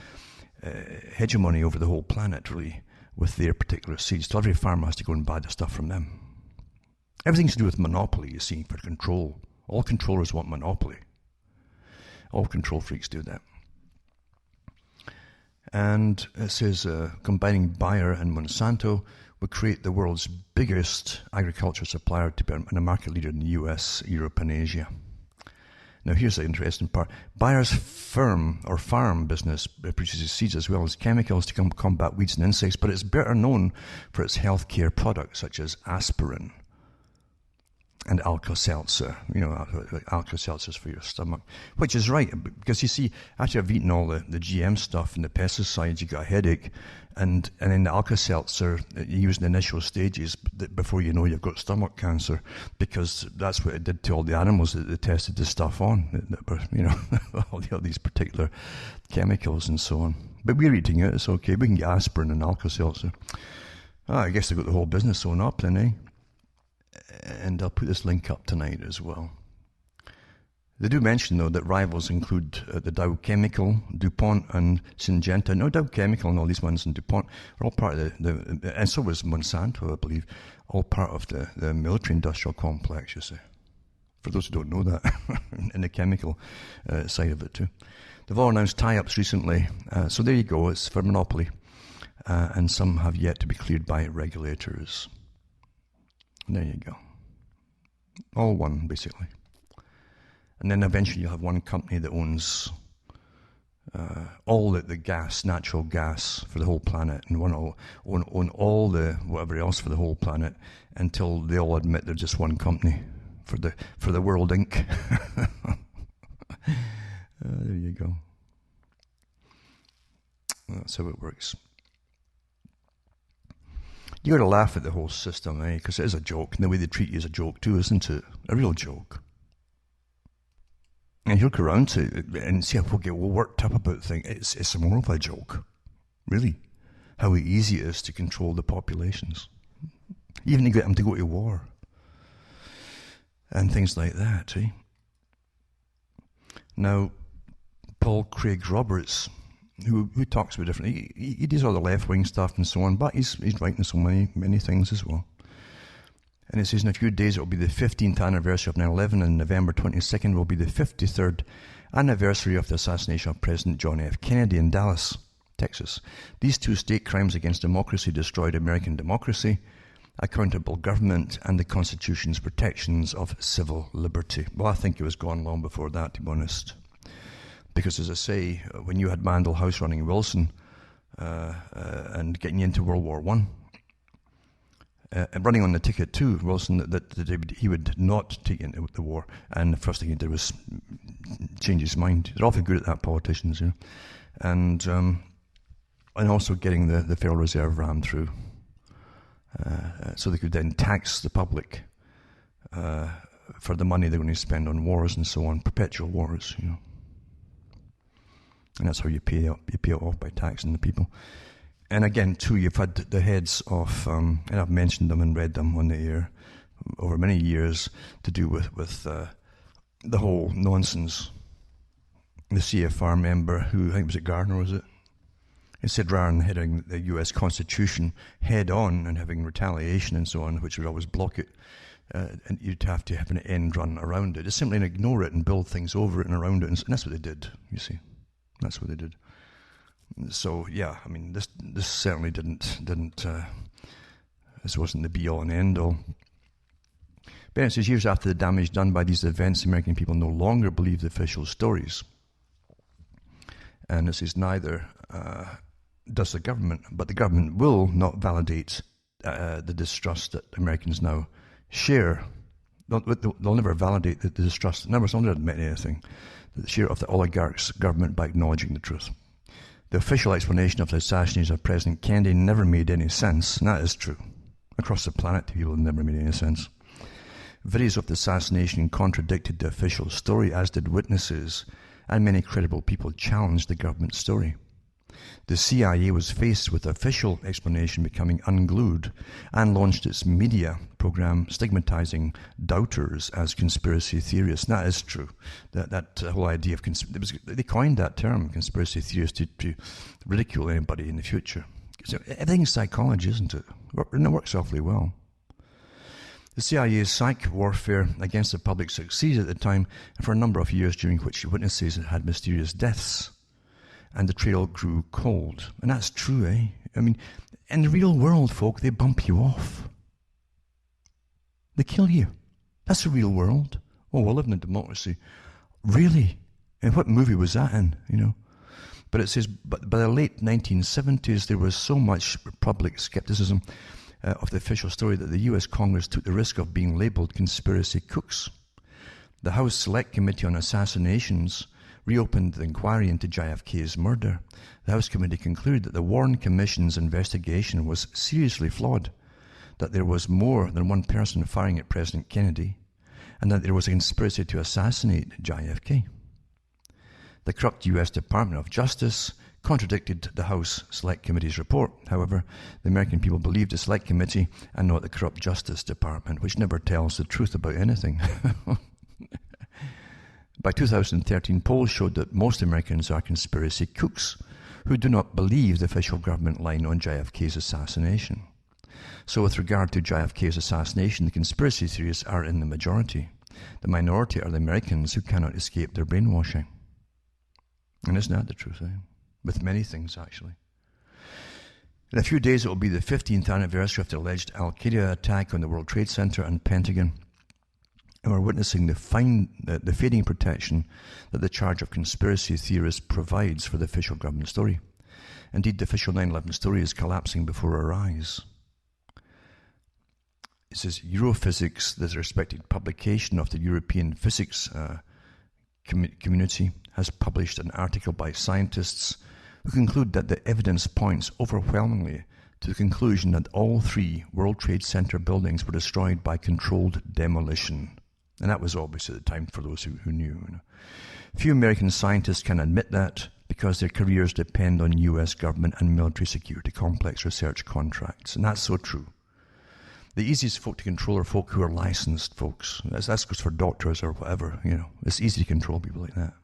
hegemony over the whole planet, really, with their particular seeds. So every farmer has to go and buy the stuff from them. Everything's to do with monopoly, you see, for control. All controllers want monopoly. All control freaks do that. And it says combining Bayer and Monsanto would create the world's biggest agriculture supplier to be a market leader in the US, Europe, and Asia. Now here's the interesting part. Bayer's farm business produces seeds as well as chemicals to combat weeds and insects, but it's better known for its healthcare products such as aspirin and Alka-Seltzer, Alka-Seltzer's for your stomach, which is right, because you see, after I've eaten all the GM stuff and the pesticides, you got a headache, and in the Alka-Seltzer, you use the initial stages before you know you've got stomach cancer, because that's what it did to all the animals that they tested the stuff on, that were, all these particular chemicals and so on. But we're eating it, it's okay, we can get aspirin and Alka-Seltzer. I guess they've got the whole business sewn up then, eh? And I'll put this link up tonight as well. They do mention, though, that rivals include the Dow Chemical, DuPont, and Syngenta. No, Dow Chemical and all these ones and DuPont are all part of and so was Monsanto, I believe, all part of the military-industrial complex, you see. For those who don't know that, in the chemical side of it, too. They've all announced tie-ups recently, so there you go, it's for monopoly. And some have yet to be cleared by regulators. There you go. All one, basically. And then eventually you'll have one company that owns all the gas, natural gas for the whole planet, and want to own all the whatever else for the whole planet until they all admit they're just one company for the World Inc. There you go. That's how it works. You got to laugh at the whole system, because it is a joke, and the way they treat you is a joke too, isn't it? A real joke. And you look around to it and see how people get worked up about things. It's more of a joke, really. How easy it is to control the populations. Even to get them to go to war. And things like that, Now, Paul Craig Roberts, who talks about different... He does all the left-wing stuff and so on, but he's writing so many things as well. And it says in a few days it will be the 15th anniversary of 9/11, and November 22nd will be the 53rd anniversary of the assassination of President John F. Kennedy in Dallas, Texas. These two state crimes against democracy destroyed American democracy, accountable government, and the Constitution's protections of civil liberty. Well, I think it was gone long before that, to be honest. Because, as I say, when you had Mandel House running Wilson and getting you into World War I, and running on the ticket too, Wilson, that he would not take into the war. And the first thing he did was change his mind. They're awfully good at that, politicians, And also getting the Federal Reserve rammed through. So they could then tax the public for the money they're going to spend on wars and so on, perpetual wars, And that's how you pay it off, by taxing the people. And again, too, you've had the heads of, and I've mentioned them and read them on the air over many years, to do with the whole nonsense. The CFR member, who, I think was it Gardner, was it? He said rather than hitting the US Constitution head on and having retaliation and so on, which would always block it, and you'd have to have an end run around it. Just simply ignore it and build things over it and around it. And that's what they did, you see. That's what they did. So yeah, I mean, this certainly didn't. This wasn't the be all and end all. Bennett says years after the damage done by these events, American people no longer believe the official stories. And this is neither does the government, but the government will not validate the distrust that Americans now share. They'll never validate the distrust. They'll never admit anything. The share of the oligarchs' government by acknowledging the truth. The official explanation of the assassination of President Kennedy never made any sense, and that is true. Across the planet, to people, it never made any sense. Videos of the assassination contradicted the official story, as did witnesses, and many credible people challenged the government story. The CIA was faced with the official explanation becoming unglued and launched its media program stigmatizing doubters as conspiracy theorists. And that is true. That whole idea of they coined that term, conspiracy theorists, to ridicule anybody in the future. So everything's psychology, isn't it? And it works awfully well. The CIA's psych warfare against the public succeeded at the time, and for a number of years during which witnesses had mysterious deaths, and the trail grew cold. And that's true, I mean, in the real world, folk, they bump you off. They kill you. That's the real world. Oh, we're living in democracy. Really? And what movie was that in, But it says, but by the late 1970s, there was so much public skepticism of the official story that the US Congress took the risk of being labeled conspiracy cooks. The House Select Committee on Assassinations reopened the inquiry into JFK's murder. The House Committee concluded that the Warren Commission's investigation was seriously flawed, that there was more than one person firing at President Kennedy, and that there was a conspiracy to assassinate JFK. The corrupt U.S. Department of Justice contradicted the House Select Committee's report. However, the American people believed the Select Committee and not the corrupt Justice Department, which never tells the truth about anything. By 2013, polls showed that most Americans are conspiracy cooks who do not believe the official government line on JFK's assassination. So with regard to JFK's assassination, the conspiracy theorists are in the majority. The minority are the Americans who cannot escape their brainwashing. And isn't that the truth, With many things, actually. In a few days, it will be the 15th anniversary of the alleged Al-Qaeda attack on the World Trade Center and Pentagon. And we're witnessing the fading protection that the charge of conspiracy theorist provides for the official government story. Indeed, the official 9/11 story is collapsing before our eyes. It says Europhysics, the respected publication of the European physics community, has published an article by scientists who conclude that the evidence points overwhelmingly to the conclusion that all 3 World Trade Center buildings were destroyed by controlled demolition. And that was obvious at the time for those who knew. Few American scientists can admit that because their careers depend on US government and military security complex research contracts. And that's so true. The easiest folk to control are folk who are licensed folks. That's goes for doctors or whatever, It's easy to control people like that,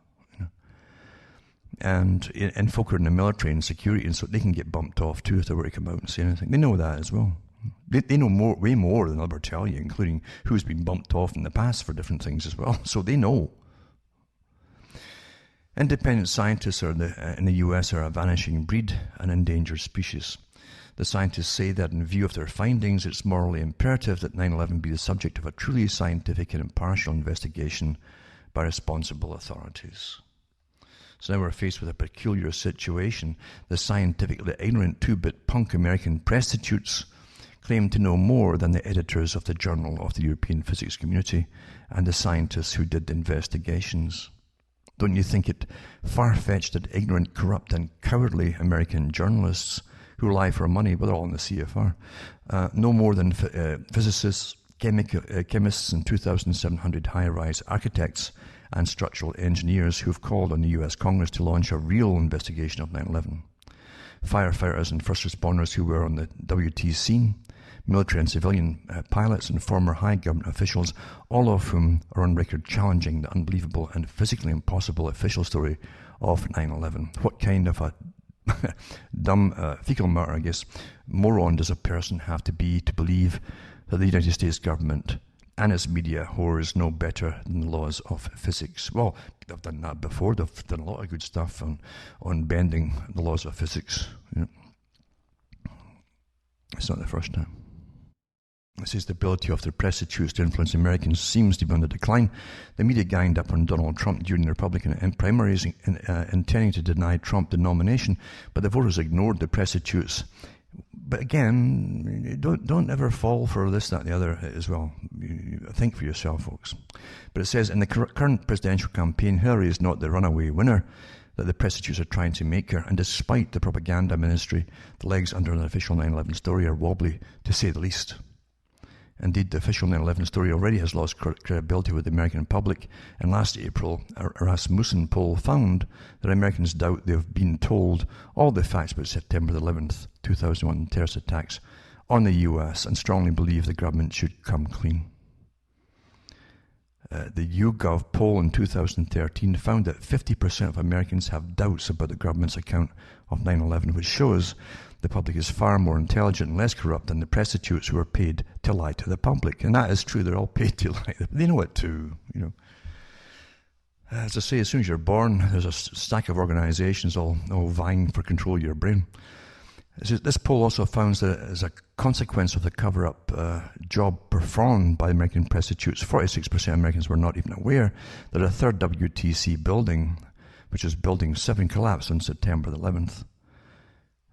And folk who are in the military and security, and so they can get bumped off too if they were to come out and say anything. They know that as well. They know way more than I'll ever tell you, including who's been bumped off in the past for different things as well. So they know. Independent scientists in the US are a vanishing breed, an endangered species. The scientists say that in view of their findings, it's morally imperative that 9/11 be the subject of a truly scientific and impartial investigation by responsible authorities. So now we're faced with a peculiar situation. The scientifically ignorant 2-bit punk American prostitutes claim to know more than the editors of the Journal of the European Physics Community and the scientists who did the investigations. Don't you think it far-fetched that ignorant, corrupt, and cowardly American journalists who lie for money, but they're all in the CFR, no more than physicists, chemists, and 2,700 high-rise architects and structural engineers who have called on the US Congress to launch a real investigation of 9/11. Firefighters and first responders who were on the WT scene, military and civilian pilots and former high government officials, all of whom are on record challenging the unbelievable and physically impossible official story of 9/11. What kind of a dumb, fecal matter, I guess, moron does a person have to be to believe that the United States government and its media whores know better than the laws of physics? Well, they've done that before. They've done a lot of good stuff on bending the laws of physics. It's not the first time. It says the ability of the prostitutes to influence Americans seems to be on the decline. The media ganged up on Donald Trump during the Republican primaries, intending to deny Trump the nomination, but the voters ignored the prostitutes. But again, don't ever fall for this, that, and the other as well. Think for yourself, folks. But it says, in the current presidential campaign, Hillary is not the runaway winner that the prostitutes are trying to make her, and despite the propaganda ministry, the legs under an official 9/11 story are wobbly, to say the least. Indeed, the official 9/11 story already has lost credibility with the American public, and last April, a Rasmussen poll found that Americans doubt they've been told all the facts about September 11th, 2001 terrorist attacks on the US, and strongly believe the government should come clean. The YouGov poll in 2013 found that 50% of Americans have doubts about the government's account of 9/11, which shows the public is far more intelligent and less corrupt than the prostitutes who are paid to lie to the public. And that is true. They're all paid to lie. They know it too, As I say, as soon as you're born, there's a stack of organizations all vying for control of your brain. This poll also found that as a consequence of the cover-up job performed by American prostitutes, 46% of Americans were not even aware that a third WTC building, which is Building 7, collapsed on September the 11th.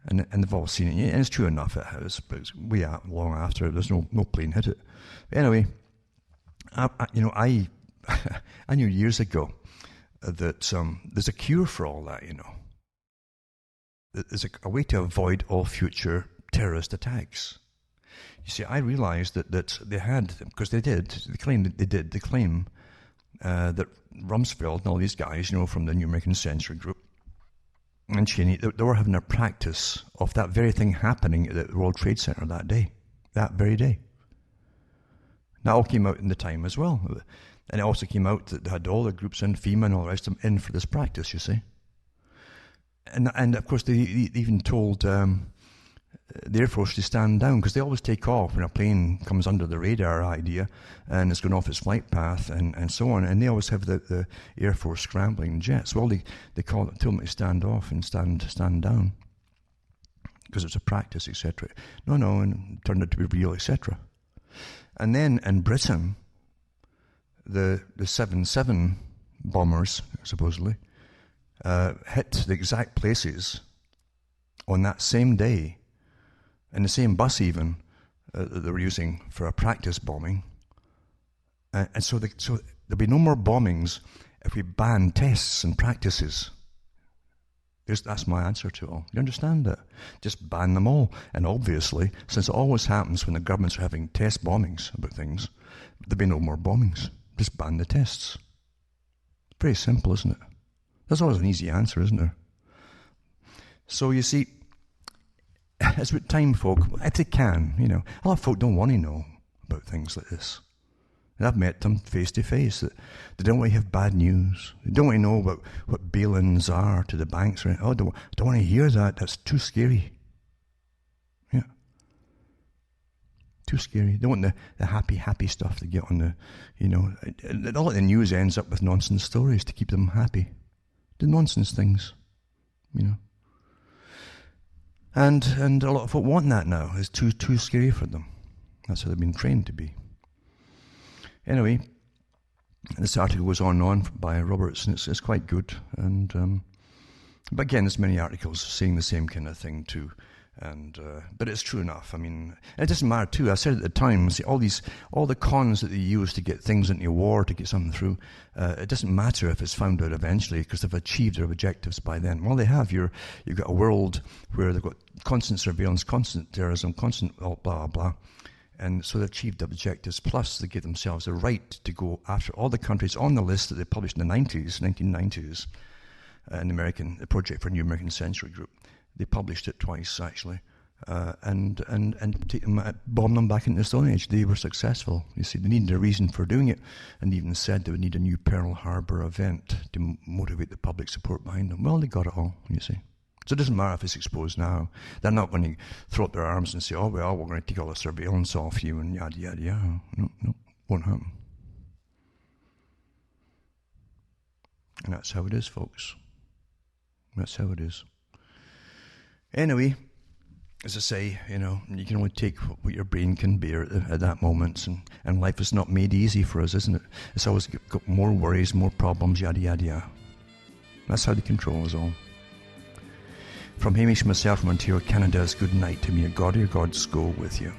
And they've all seen it. And it's true enough. It was way out long after. There's no plane hit it. But anyway, I knew years ago that there's a cure for all that, There's a way to avoid all future terrorist attacks. You see, I realized that they had, because they claim that Rumsfeld and all these guys, from the New American Century Group, and Genie, they were having a practice of that very thing happening at the World Trade Center that very day. That all came out in the time as well. And it also came out that they had all the groups in, FEMA and all the rest of them, in for this practice, you see. And of course, they even told the Air Force to stand down, because they always take off when a plane comes under the radar idea and it's going off its flight path and so on. And they always have the Air Force scrambling jets. Well, they told them to stand off and stand down because it's a practice, etc. No, and it turned out to be real, etc. And then in Britain, the 7/7 bombers, supposedly, hit the exact places on that same day, in the same bus even, that they were using for a practice bombing. And so there'll be no more bombings if we ban tests and practices. That's my answer to it all. You understand that? Just ban them all. And obviously, since it always happens when the governments are having test bombings about things, there'll be no more bombings. Just ban the tests. Very simple, isn't it? That's always an easy answer, isn't there? So you see, it's about time, folk, if they can, a lot of folk don't want to know about things like this. And I've met them face to face that they don't want to have bad news. They don't want to know about what bail-ins are to the banks. Or I don't want to hear that. That's too scary. Yeah. Too scary. They don't want the happy stuff to get on the, all the news ends up with nonsense stories to keep them happy. The nonsense things, And a lot of folk want that now. It's too scary for them. That's how they've been trained to be. Anyway, this article goes on and on by Roberts, and it's quite good. And but again, there's many articles saying the same kind of thing too. And but it's true enough. I mean, it doesn't matter too. I said at the time, see, all the cons that they use to get things into war, to get something through. It doesn't matter if it's found out eventually, because they've achieved their objectives by then. Well, they have. You've got a world where they've got constant surveillance, constant terrorism, constant blah blah blah. And so they achieved the objectives, plus they give themselves a right to go after all the countries on the list that they published in the 1990s, in the Project for a New American Century group. They published it twice, actually, and take them, bomb them back into the Stone Age. They were successful. You see, they needed a reason for doing it, and even said they would need a new Pearl Harbor event to motivate the public support behind them. Well, they got it all, you see. So it doesn't matter if it's exposed now. They're not going to throw up their arms and say, oh, well, we're going to take all the surveillance off you and yada, yada, yada. No, won't happen. And that's how it is, folks. That's how it is. Anyway, as I say, you can only take what your brain can bear at that moment. And life is not made easy for us, isn't it? It's always got more worries, more problems, yada, yada, yada. That's how they control us all. From Hamish, myself from Ontario, Canada's good night to me. God or your gods go with you.